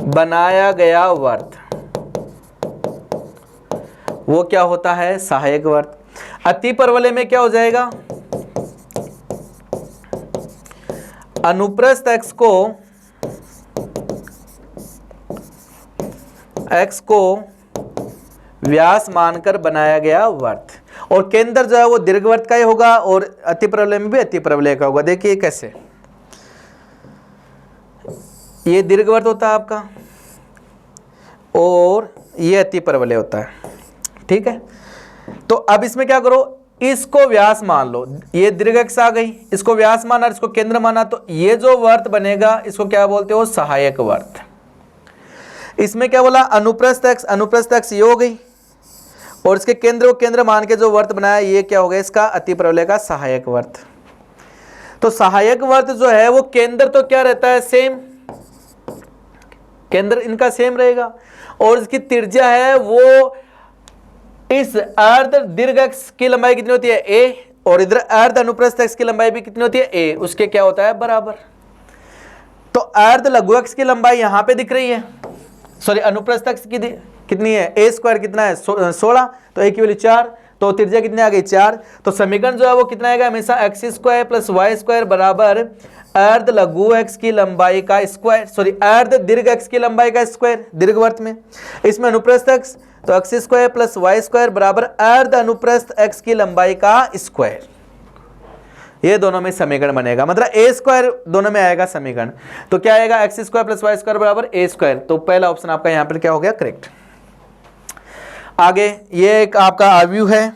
बनाया गया वर्त, वो क्या होता है, सहायक वर्त। अतिप्रवलय में क्या हो जाएगा, अनुप्रस्थ x को व्यास मानकर बनाया गया वर्त, और केंद्र जो है वो दीर्घवृत्त का ही होगा और अतिप्रवलय में भी अतिप्रवलय का होगा। देखिए कैसे, ये दीर्घवृत्त होता है आपका और ये अतिप्रवलय होता है, ठीक है। तो अब इसमें क्या करो, इसको व्यास मान लो, ये दीर्घ x आ गई, इसको व्यास माना, इसको केंद्र माना, तो ये जो वर्त बनेगा इसको क्या बोलते हो, सहायक वर्त। इसमें क्या बोला, अनुप्रस्थ x ये हो गई, और इसके केंद्र को केंद्र मान के जो वर्त बनाया ये क्या हो गया, इसका अतिप्रवलय का सहायक वर्त। तो सहायक वर्त जो है वो केंद्र तो क्या रहता है, सेम, केंद्र इनका सेम रहेगा, और इसकी त्रिज्या है वो, इस अर्ध दीर्घ x की लंबाई कितनी होती है, a, और इधर अर्ध अनुप्रस्थ x की लंबाई भी कितनी होती है, a, उसके क्या होता है, बराबर। तो अर्ध लघु x की लंबाई यहां पे दिख रही है, सॉरी अनुप्रस्थ x की कितनी है, a स्क्वायर कितना है 16, तो a की वैल्यू 4, तो त्रिज्या कितनी आ गई 4। तो समीकरण जो है वो कितना आएगा, हमेशा x square plus y square बराबर अर्ध लघु x की लंबाई का स्क्वायर, सॉरी अर्ध दीर्घ x की लंबाई का स्क्वायर दीर्घवृत्त में, इसमें अनुप्रस्थ x, तो x square plus y square बराबर अर्ध अनुप्रस्थ x की लंबाई का स्क्वायर। ये दोनों में समीकरण बनेगा, मतलब a स्क्वायर दोनों में आएगा समीकरण, तो क्या आएगा, x square plus y square बराबर a स्क्वायर। तो पहला ऑप्शन आपका यहाँ पर क्या हो गया, करेक्ट। आगे ये एक आपका आव्यूह है,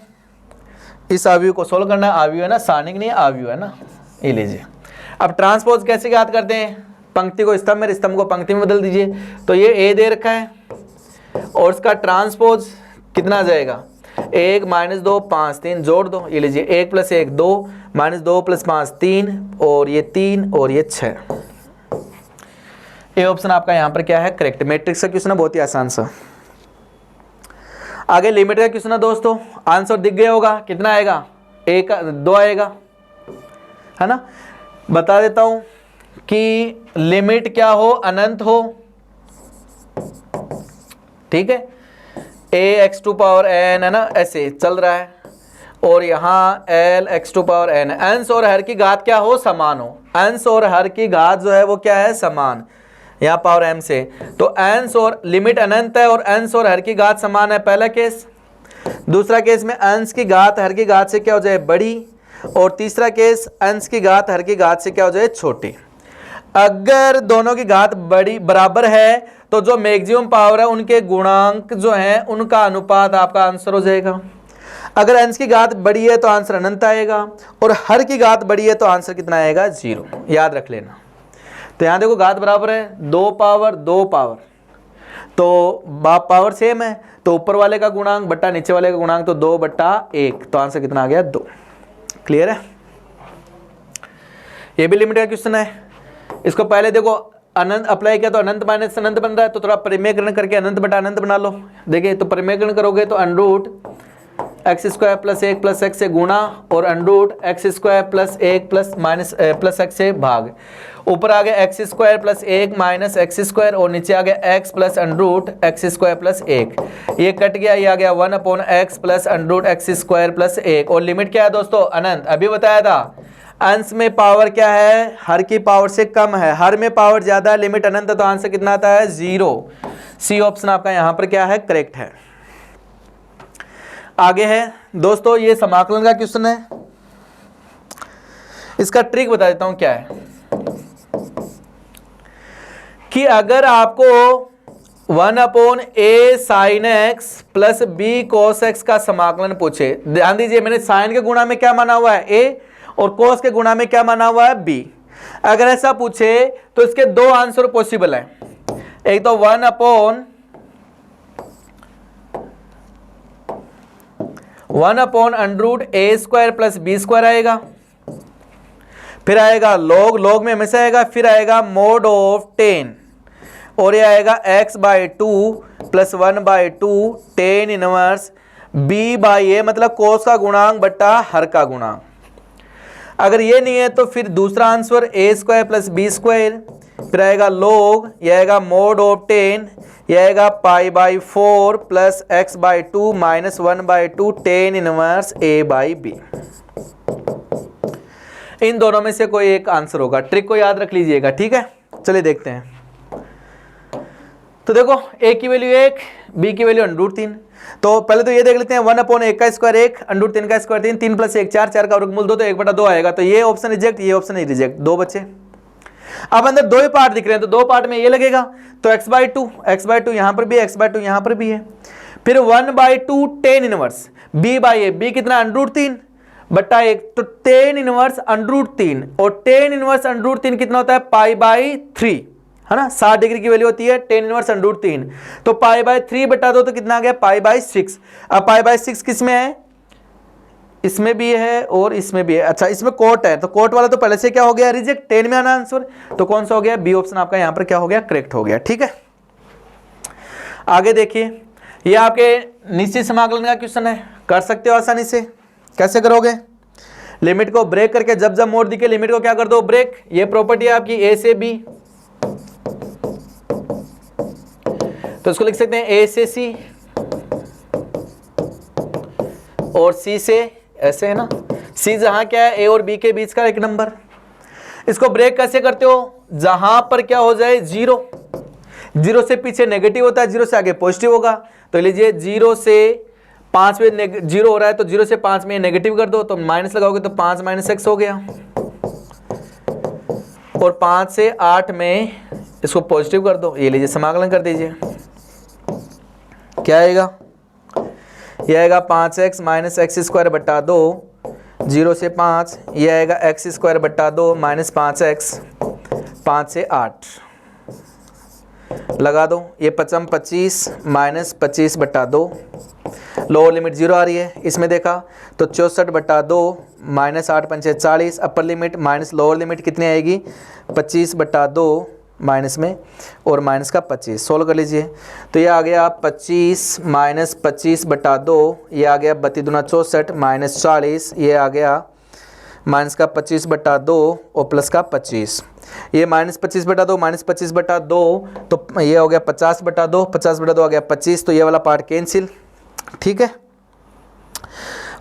इस आव्यूह को सोल्व करना है, आव्यूह है ना, सारणिक नहीं है, आव्यूह है ना, ये लीजिए। अब ट्रांसपोज कैसे ज्ञात करते हैं, पंक्ति को स्तंभ में, स्तंभ को पंक्ति में बदल दीजिए। तो ये a दे रखा है और इसका ट्रांसपोज कितना आ जाएगा, 1 - 2 5 3 जोड़ दो, ये लीजिए 1 + 1 2 -2 + 5 3, और ये 3 और ये 6। ये ऑप्शन आपका यहाँ पर क्या है, करेक्ट। मैट्रिक्स का क्वेश्चन है, बहुत ही आसान सा। आगे लिमिट का क्वेश्चन है दोस्तों, आंसर दिख गया होगा, कितना आएगा, 1 2 आएगा, है ना। बता देता हूं कि लिमिट क्या हो, अनंत हो, ठीक है, ax⁴n है ना, ऐसे चल रहा है, और यहाँ lx⁴n, अंश और हर की घात क्या हो, समान हो, अंश और हर की घात जो है वो क्या है, समान, यहाँ पावर m से, तो अंश और लिमिट अनंत है और अंश और हर की घात समान है, पहला केस। दूसरा केस में अंश की घात हर की घात से क्या हो जाए, बड़ी, और तीसरा केस अंश की घात हर की घात से क्या हो जाए, छोटी। अगर दोनों की घात बड़ी बराबर है तो जो मैक्सिमम पावर है उनके गुणांक जो हैं उनका अनुपात आपका आंसर हो जाएगा। अगर अंश की घात बड़ी है तो आंसर अनंत आएगा, और हर की घात बड़ी है तो आंसर कितना आएगा, 0, याद रख लेना। तो यहाँ देखो घात बराबर है, 2 पावर 2 पावर, तो बाप पावर सेम है, तो ऊपर वाले का गुणांक बट्टा नीचे वाले का गुणांक, तो 2/1, तो आंसर कितना आ गया, 2। क्लियर है, ये भी लिमिट का क्वेश्चन है। इसको पहले देखो अनंत अप्लाई किया तो अनंत माइनस अनंत बन रहा है, तो थोड़ा परिमेयकरण करके अनंत बटा अनंत बना लो। देखिए तो परिमेयकरण करोगे तो √x² + 1 + x से गुणा, और √x² + 1 + x से भाग, ऊपर आ गया x² + 1 - x², और नीचे आ गया x + √x² + 1, ये कट गया, ये आ गया 1/x + √x² + 1, और लिमिट क्या है दोस्तों, अनंत। अभी बताया था अंश में पावर क्या है, हर की पावर से कम है, हर में पावर ज्यादा है, लिमिट अनंत है, तो आंसर कितना आता है, 0। सी ऑप्शन आपका यहां पर क्या है, करेक्ट है। आगे है दोस्तों, ये समाकलन का क्वेश्चन है, इसका ट्रिक बता देता हूं क्या है, कि अगर आपको 1/a sin x + b cos x का समाकलन पूछे, ध्यान दीजिए मैंने साइन के गुणा में क्या माना हुआ है, a, और कोस के गुणा में क्या माना हुआ है, b। अगर ऐसा पूछे तो इसके दो आंसर पॉसिबल हैं, एक तो 1/(a² + b² आएगा, फिर आएगा log, log में हमेशा आएगा, फिर आएगा mod ऑफ 10 और ये आएगा x/2 plus 1/2 tan inverse b/a, मतलब cos का गुणांक बट्टा हर का गुणांक। अगर ये नहीं है तो फिर दूसरा आंसर a² प्लस b², फिर आएगा log, यह आएगा mod ऑफ 10, यह आएगा π/4 plus x/2 minus 1/2 tan inverse a/b। इन दोनों में से कोई एक आंसर होगा, ट्रिक को याद रख लीजिएगा, ठीक है। चलिए देखते हैं। तो देखो a की वैल्यू 1, b की वैल्यू √3। तो पहले तो ये देख लेते हैं 1/1 का स्क्वायर 1, √3 का स्क्वायर 3, 3 + 1 4, 4 का वर्गमूल 2, तो 1/2 आएगा। तो ये ऑप्शन रिजेक्ट, ये ऑप्शन ही रिजेक्ट, 2 बचे। अब अंदर 2 ही पार्ट दिख रहे हैं, तो 2 पार्ट में ये लगेगा, तो x/2 यहाँ पर भी है, x/2 यहाँ पर भी है। फिर 1/2 tan इनवर्स b/a, b कितना √3 बट्टा 1, तो tan इनवर्स √3 और tan इनवर्स √3 कितना होता है π/3, है ना। 60 डिग्री की वैल्यू होती है tan इनवर्स √3, तो π/3 बटा 2 तो कितना आ गया π/6। अब π/6 किस में है, इसमें भी है और इसमें भी है। अच्छा इसमें कोट है, तो कोट वाला तो पहले से क्या हो गया रिजेक्ट, 10 में आना आंसर, तो कौन सा हो गया, बी ऑप्शन आपका यहां पर क्या हो गया, करेक्ट हो गया, ठीक है। आगे देखिए, ये आपके निश्चित समाकलन का क्वेश्चन है, कर सकते हो आसानी से। कैसे करोगे, लिमिट को ब्रेक करके, जब जब मोड दिखे लिमिट को क्या कर दो, ब्रेक। ये प्रॉपर्टी है आपकी ए से बी, तो इसको लिख सकते हैं ए से सी और सी से, ऐसे है ना, सी जहां क्या है ए और बी के बीच का एक नंबर। इसको ब्रेक कैसे करते हो, जहां पर क्या हो जाए 0, 0 से पीछे नेगेटिव होता है, 0 से आगे पॉजिटिव होगा। तो लीजिए 0 से 5 में 0 हो रहा है, तो 0 से 5 में नेगेटिव कर दो, तो माइनस लगाओगे तो 5 - x हो गया, और 5 से 8 में इसको पॉजिटिव कर दो। ये लीजिए समाकलन कर दीजिए, क्या आएगा, यह आएगा 5x - x² बट्टा 2, 0 से 5, यह आएगा x² बट्टा 2 माइनस 5x, 5 से 8 लगा दो, ये 5 25 माइनस 25 बट्टा 2, लोअर लिमिट 0 आ रही है, इसमें देखा तो 64 बट्टा 2 माइनस 8 पंचे 40, upper limit minus lower limit कितनी आएगी 25 बट्टा 2 माइनस में और माइनस का 25, सोल्व कर लीजिए। तो ये आ गया 25 माइनस 25 बट्टा 2, ये आ गया 32 दूना 64 माइनस 40, ये आ गया माइनस का 25 बट्टा 2 और प्लस का 25, ये माइनस 25 बट्टा 2 माइनस 25 बट्टा 2, तो ये हो गया 50 बट्टा 2, 50 बट्टा 2 आ गया 25, तो ये वाला पार्ट कैंसिल, ठीक है।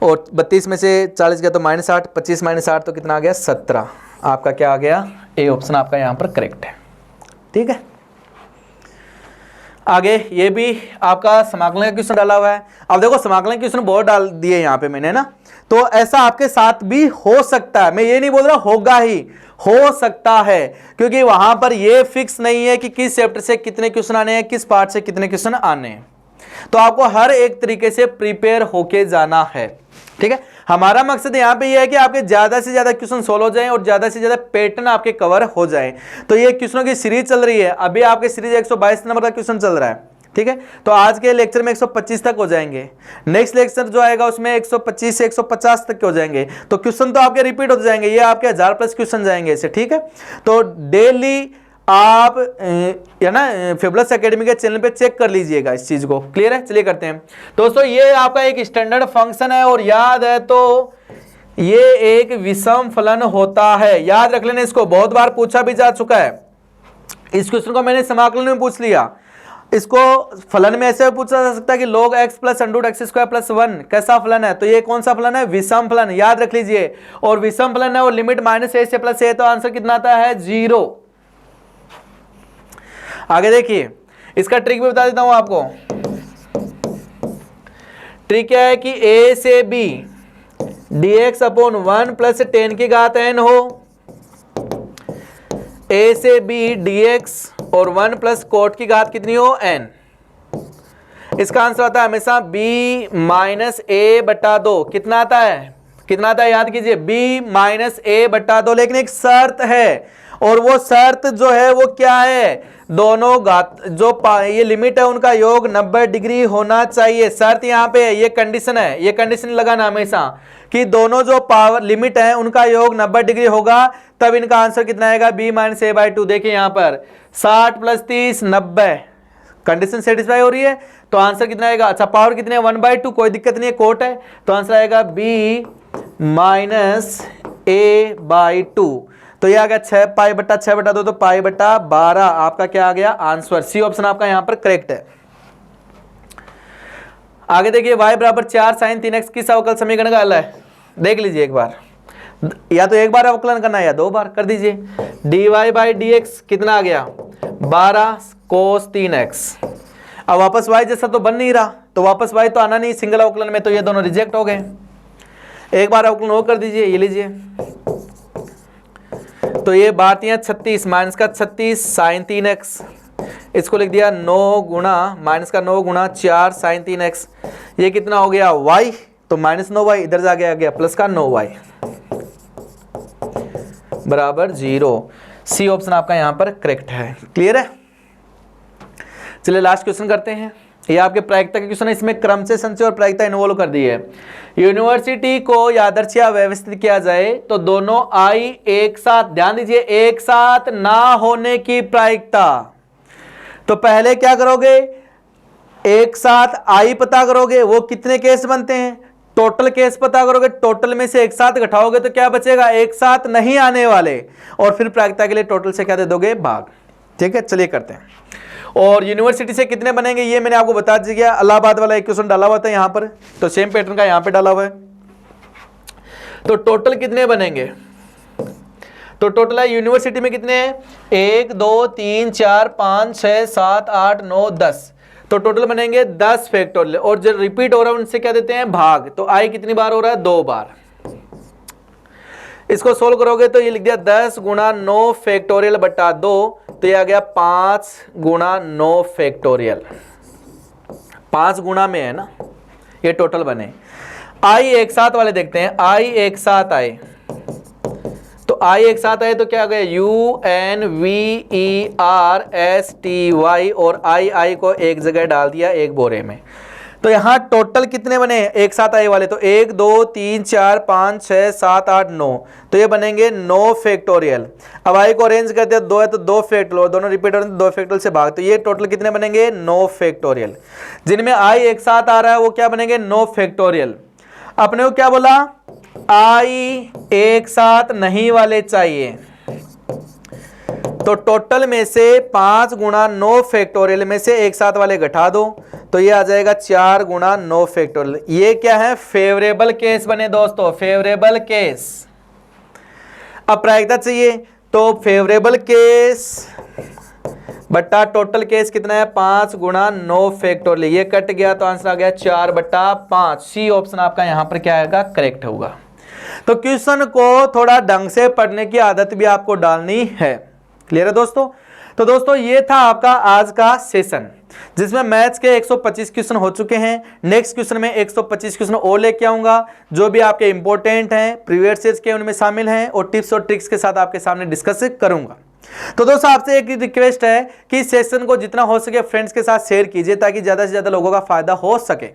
और 32 में से 40 गया तो -8, 25 - 8 तो कितना आ गया 17, आपका क्या आ गया, ए ऑप्शन आपका यहाँ पर करेक्ट है, ठीक है। आगे ये भी आपका समाकलन का क्वेश्चन डाला हुआ है। अब देखो समाकलन क्वेश्चन बहुत डाल दिए यहाँ पे मैंने ना, तो ऐसा आपके साथ भी हो सकता है, मैं ये नहीं बोल रहा होगा ही, हो सकता है, क्योंकि वहां पर ये फिक्स नहीं है कि किस चैप्टर से कितने क्वेश्चन आने हैं, किस पार्ट से कितने क्वेश्चन आने हैं। तो आपको हर एक तरीके से प्रिपेयर होके जाना है, ठीक है। हमारा मकसद यहाँ पे ये है कि आपके ज्यादा से ज्यादा क्वेश्चन सोल्व हो जाएं और ज्यादा से ज्यादा पैटर्न आपके कवर हो जाएं। तो ये क्वेश्चनों की सीरीज चल रही है, अभी आपके सीरीज 122 नंबर का क्वेश्चन चल रहा है, ठीक है। तो आज के लेक्चर में 125 तक हो जाएंगे, नेक्स्ट लेक्चर जो आएगा उसमें 125 से 150 तक के हो जाएंगे। तो क्वेश्चन तो आपके रिपीट होते जाएंगे, ये आपके 1000+ क्वेश्चन जाएंगे ऐसे, ठीक है। तो डेली आप या ना फेबुलस एकेडमी के चैनल पे चेक कर लीजिएगा इस चीज को, क्लियर है। चलिए करते हैं दोस्तों, ये आपका एक स्टैंडर्ड फंक्शन है और याद है तो ये एक विषम फलन होता है, याद रख लेना इसको, बहुत बार पूछा भी जा चुका है। इस क्वेश्चन को मैंने समाकलन में पूछ लिया, इसको फलन में ऐसे पूछा जा सकता है कि log x plus √x² plus 1 कैसा फलन है, तो ये कौन सा फलन है, विषम फलन, याद रख लीजिए। और विषम फलन है और लिमिट -a से +a, तो आंसर कितना आता है 0। आगे देखिए, इसका ट्रिक भी बता देता हूं आपको। ट्रिक क्या है कि a से b dx/1 प्लस 10 की घात n हो, a से b dx और 1 प्लस कोट की घात कितनी हो n। इसका आंसर आता है हमेशा b माइनस a बटा 2, कितना आता है, कितना आता है याद कीजिए, b माइनस a बटा 2, लेकिन एक शर्त है और वो शर्त जो है वो क्या है, दोनों घात जो ये लिमिट है उनका योग 90 डिग्री होना चाहिए। शर्त यहाँ पे है, ये कंडीशन है, ये कंडीशन लगाना हमेशा कि दोनों जो पावर लिमिट है उनका योग 90 डिग्री होगा, तब इनका आंसर कितना आएगा, b-a/2। देखिए यहाँ पर 60 + 30 90, कंडीशन सेटिस्फाई हो रही है तो आंसर कितना आएगा, अच्छा पावर कितने 1/2, कोई दिक्कत नहीं है, कोट है, तो आंसर आएगा b-a/2। तो ये आ गया 6 π/6/2, तो π/12 आपका क्या आ गया आंसर। सी ऑप्शन आपका यहां पर करेक्ट है। आगे देखिए y = 4 sin 3x किस अवकल समीकरण का हल है, देख लीजिए एक बार, या तो एक बार अवकलन करना है या 2 बार कर दीजिए। dy/dx कितना आ गया 12 cos 3x। अब वापस y जैसा तो बन नहीं रहा, तो वापस y तो आना नहीं सिंगल अवकलन में, तो ये दोनों रिजेक्ट हो गए। एक बार अवकलन और कर दीजिए, ये लीजिए, तो ये 12 36 माइनस का 36 sin 3x, इसको लिख दिया 9 गुणा माइनस का 9 गुणा 4 sin 3x, ये कितना हो गया y, तो -9y, इधर जा गया प्लस का 9y बराबर 0। सी ऑप्शन आपका यहां पर करेक्ट है। क्लियर है। चलिए लास्ट क्वेश्चन करते हैं, ये आपके प्रायिकता के क्वेश्चन है, इसमें क्रम से संचय और प्रायिकता इन्वॉल्व कर दी है। यूनिवर्सिटी को यादृच्छिक या व्यवस्थित किया जाए तो दोनों आई एक साथ, ध्यान दीजिए, एक साथ ना होने की प्रायिकता। तो पहले क्या करोगे, एक साथ आई पता करोगे, वो कितने केस बनते हैं, टोटल केस पता करोगे, टोटल में से एक साथ घटाओगे तो क्या बचेगा, एक साथ नहीं आने वाले, और फिर प्रायिकता के लिए टोटल से क्या दे दोगे, भाग। ठीक है, चलिए करते हैं। और यूनिवर्सिटी से कितने बनेंगे ये मैंने आपको बता दिया, इलाहाबाद वाला एक क्वेश्चन डाला हुआ था यहाँ पर, तो सेम पैटर्न का यहाँ पे डाला हुआ है। तो टोटल कितने बनेंगे, तो टोटल है यूनिवर्सिटी में कितने हैं, 1 2 3 4 5 6 7 8 9 10, तो टोटल बनेंगे 10 फैक्टोरियल, और जो रिपीट हो रहा है उनसे क्या देते हैं, भाग। तो आई कितनी बार हो रहा है, 2 बार। इसको सोल्व करोगे तो ये लिख दिया 10 गुणा 9 फैक्टोरियल बटा 2, तो ये आ गया 5 गुणा 9 फैक्टोरियल, 5 गुणा में है ना, ये टोटल बने। आई एक साथ वाले देखते हैं, आई एक साथ आए, तो आई एक साथ आए तो क्या हो गया, UNVERSTY, और आई को एक जगह डाल दिया एक बोरे में। तो यहाँ टोटल कितने बने एक साथ आए वाले, तो 1 2 3 4 5 6 7 8 9, तो ये बनेंगे 9 फैक्टोरियल। अब आई को अरेंज करते हैं, 2 है तो 2 फैक्टोरियल, दोनों रिपीट हो रहे हैं तो 2 फैक्टोरियल से भाग, तो ये टोटल कितने बनेंगे, 9 फैक्टोरियल। जिनमें आई एक साथ आ रहा है वो क्या बनेंगे, 9 फैक्टोरियल। अपने को क्या बोला, आई एक साथ नहीं वाले चाहिए, तो टोटल में से 5 गुणा 9 फैक्टोरियल में से एक साथ वाले घटा दो, तो ये आ जाएगा 4 गुणा 9 फैक्टोरियल। ये क्या है, फेवरेबल केस बने दोस्तों, फेवरेबल केस। अब प्रायिकता चाहिए तो फेवरेबल केस बट्टा टोटल केस कितना है, 5 गुणा 9 फैक्टोरियल, ये कट गया तो आंसर आ गया 4/5। सी ऑप्शन आपका यहां पर क्या आएगा, करेक्ट होगा। तो क्वेश्चन को थोड़ा ढंग से पढ़ने की आदत भी आपको डालनी है। क्लियर है दोस्तों। तो दोस्तों ये था आपका आज का सेशन, जिसमें मैथ्स के 125 क्वेश्चन हो चुके हैं। नेक्स्ट क्वेश्चन में 125 क्वेश्चन और लेके आऊंगा, जो भी आपके इंपॉर्टेंट हैं, प्रीवियस ईयर के उनमें शामिल हैं, और टिप्स और ट्रिक्स के साथ आपके सामने डिस्कस करूंगा। तो दोस्तों आपसे एक रिक्वेस्ट है कि इस सेशन को जितना हो सके फ्रेंड्स के साथ शेयर कीजिए, ताकि ज्यादा से ज्यादा लोगों का फायदा हो सके।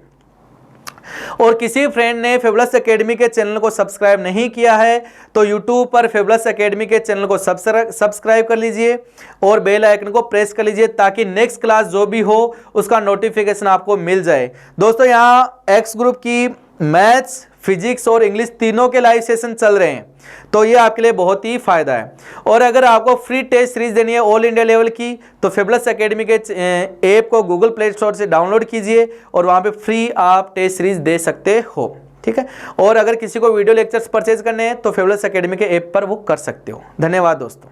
और किसी फ्रेंड ने फेबुलस एकेडमी के चैनल को सब्सक्राइब नहीं किया है तो यूट्यूब पर फेबुलस एकेडमी के चैनल को सब्सक्राइब कर लीजिए और बेल आइकन को प्रेस कर लीजिए, ताकि नेक्स्ट क्लास जो भी हो उसका नोटिफिकेशन आपको मिल जाए। दोस्तों यहाँ एक्स ग्रुप की मैथ्स, फिजिक्स और इंग्लिश तीनों के लाइव सेशन चल रहे हैं, तो ये आपके लिए बहुत ही फायदा है। और अगर आपको फ्री टेस्ट सीरीज देनी है ऑल इंडिया लेवल की, तो फेबुलस एकेडमी के ऐप को गूगल प्ले स्टोर से डाउनलोड कीजिए और वहाँ पे फ्री आप टेस्ट सीरीज दे सकते हो। ठीक है। और अगर किसी को वीडियो लेक्चर्स परचेज करने हैं तो फेबुलस एकेडमी के ऐप पर वो कर सकते हो। धन्यवाद दोस्तों।